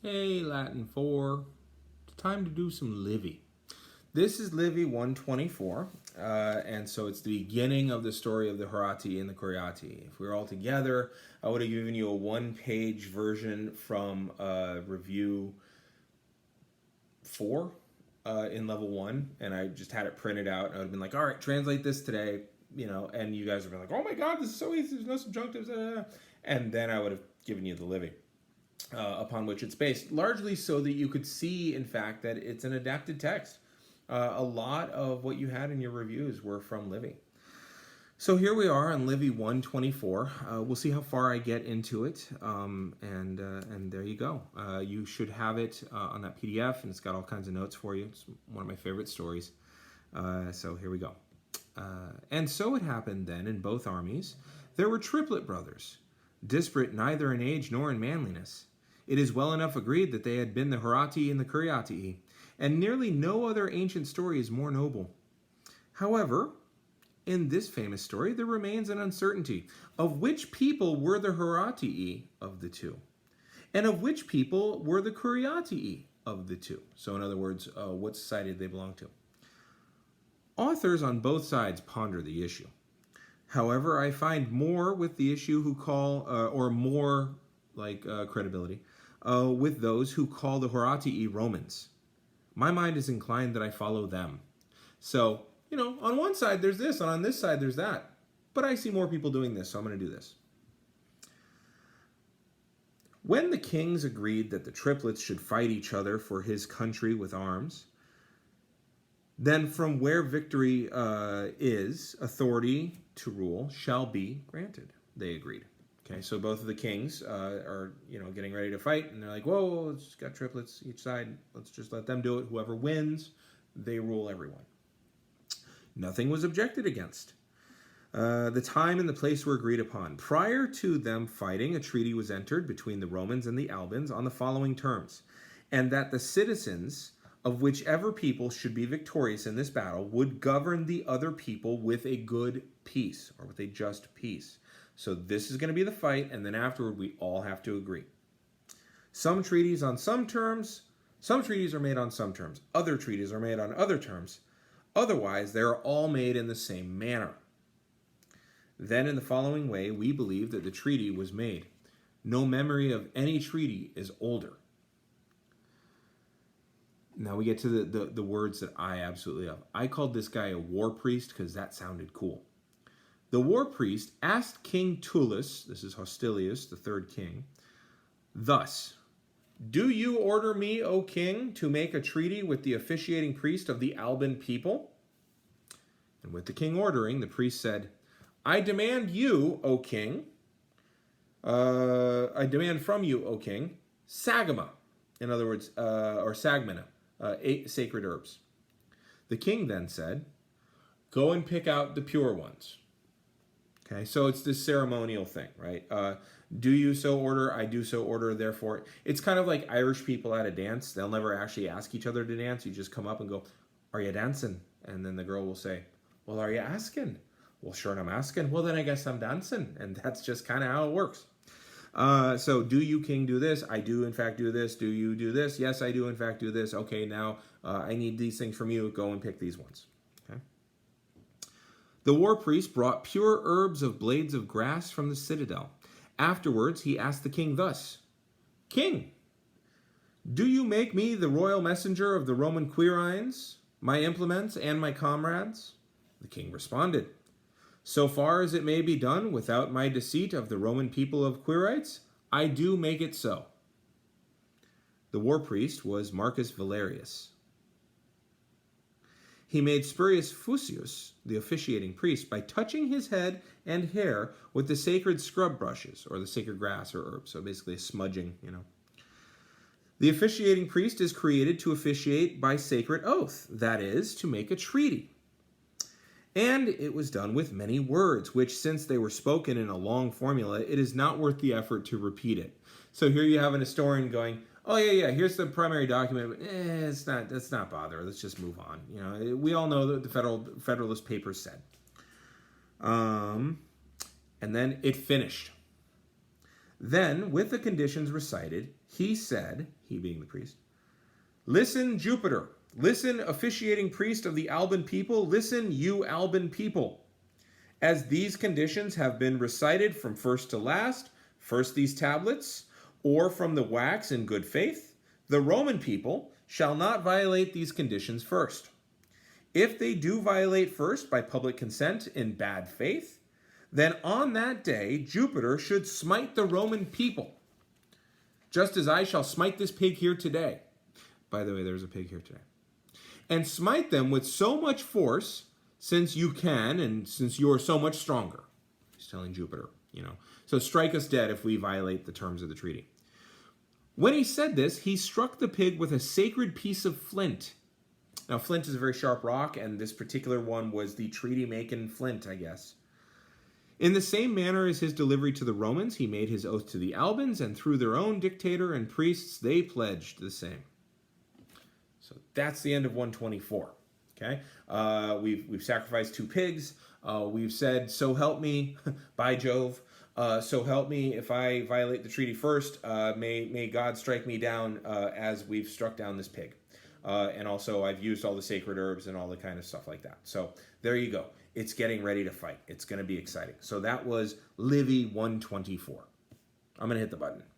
Hey, Latin 4. It's time to do some Livy. This is Livy 124, and so it's the beginning of the story of the Horati and the Curiati. If we were all together, I would have given you a one-page version from review 4 in level 1, and I just had it printed out, and I would have been like, all right, translate this today, and you guys would have been like, oh my god, this is so easy, there's no subjunctives, and then I would have given you the Livy. Upon which it's based, largely so that you could see, in fact, that it's an adapted text. A lot of what you had in your reviews were from Livy. So here we are on Livy 124. We'll see how far I get into it, and there you go. You should have it on that PDF, and it's got all kinds of notes for you. It's one of my favorite stories. So here we go. And so it happened then in both armies, there were triplet brothers, disparate neither in age nor in manliness. It is well enough agreed that they had been the Horati and the Curiatii, and nearly no other ancient story is more noble. However, in this famous story, there remains an uncertainty of which people were the Horatii of the two, and of which people were the Curiatii of the two. So in other words, what society did they belong to? Authors on both sides ponder the issue. However, I find more with the issue who call, or more like credibility, with those who call the Horatii Romans. My mind is inclined that I follow them. So, on one side there's this, and on this side there's that. But I see more people doing this, so I'm going to do this. When the kings agreed that the triplets should fight each other for his country with arms, then from where victory is, authority to rule shall be granted, they agreed. Okay, so both of the kings are, getting ready to fight, and they're like, whoa, it's got triplets each side. Let's just let them do it. Whoever wins, they rule everyone. Nothing was objected against. The time and the place were agreed upon. Prior to them fighting, a treaty was entered between the Romans and the Albans on the following terms, and that the citizens of whichever people should be victorious in this battle would govern the other people with a good peace, or with a just peace. So this is going to be the fight, and then afterward we all have to agree. Some treaties on some terms, some treaties are made on some terms, other treaties are made on other terms. Otherwise, they are all made in the same manner. Then in the following way, we believe that the treaty was made. No memory of any treaty is older. Now we get to the words that I absolutely love. I called this guy a war priest because that sounded cool. The war priest asked King Tullus, this is Hostilius, the third king, thus, do you order me, O king, to make a treaty with the officiating priest of the Alban people? And with the king ordering, the priest said, I demand you, O king, I demand from you, O king, sagama, in other words, or sagmina, 8 sacred herbs. The king then said, go and pick out the pure ones. Okay, so it's this ceremonial thing, right? Do you so order? I do so order, therefore. It's kind of like Irish people at a dance. They'll never actually ask each other to dance. You just come up and go, are you dancing? And then the girl will say, well, are you asking? Well, sure, I'm asking. Well, then I guess I'm dancing. And that's just kind of how it works. So do you, king, do this? I do, in fact, do this. Do you do this? Yes, I do, in fact, do this. Okay, now I need these things from you. Go and pick these ones. Okay. The war priest brought pure herbs of blades of grass from the citadel. Afterwards, he asked the king thus, King, do you make me the royal messenger of the Roman Quirines, my implements, and my comrades? The king responded, so far as it may be done without my deceit of the Roman people of Quirites, I do make it so. The war priest was Marcus Valerius. He made Spurius Fusius, the officiating priest, by touching his head and hair with the sacred scrub brushes, or the sacred grass or herbs, so basically a smudging, The officiating priest is created to officiate by sacred oath, that is, to make a treaty. And it was done with many words, which, since they were spoken in a long formula, it is not worth the effort to repeat it. So here you have an historian going, oh yeah, here's the primary document, but let's not bother. Let's just move on. We all know that the Federalist Papers said. And then it finished. Then, with the conditions recited, He said, he being the priest, "Listen, Jupiter. Listen, officiating priest of the Alban people. Listen, you Alban people. As these conditions have been recited from first to last, first these tablets, or from the wax in good faith, the Roman people shall not violate these conditions first. If they do violate first by public consent in bad faith, then on that day Jupiter should smite the Roman people, just as I shall smite this pig here today." By the way, there's a pig here today. "And smite them with so much force, since you can, and since you are so much stronger." He's telling Jupiter, So strike us dead if we violate the terms of the treaty. When he said this, he struck the pig with a sacred piece of flint. Now, flint is a very sharp rock, and this particular one was the treaty-making flint, I guess. In the same manner as his delivery to the Romans, he made his oath to the Albans, and through their own dictator and priests, they pledged the same. So that's the end of 124. Okay, we've sacrificed 2 pigs. We've said, "So help me," by Jove. "So help me if I violate the treaty first. May God strike me down as we've struck down this pig." And also, I've used all the sacred herbs and all the kind of stuff like that. So there you go. It's getting ready to fight. It's going to be exciting. So that was Livy 124. I'm going to hit the button.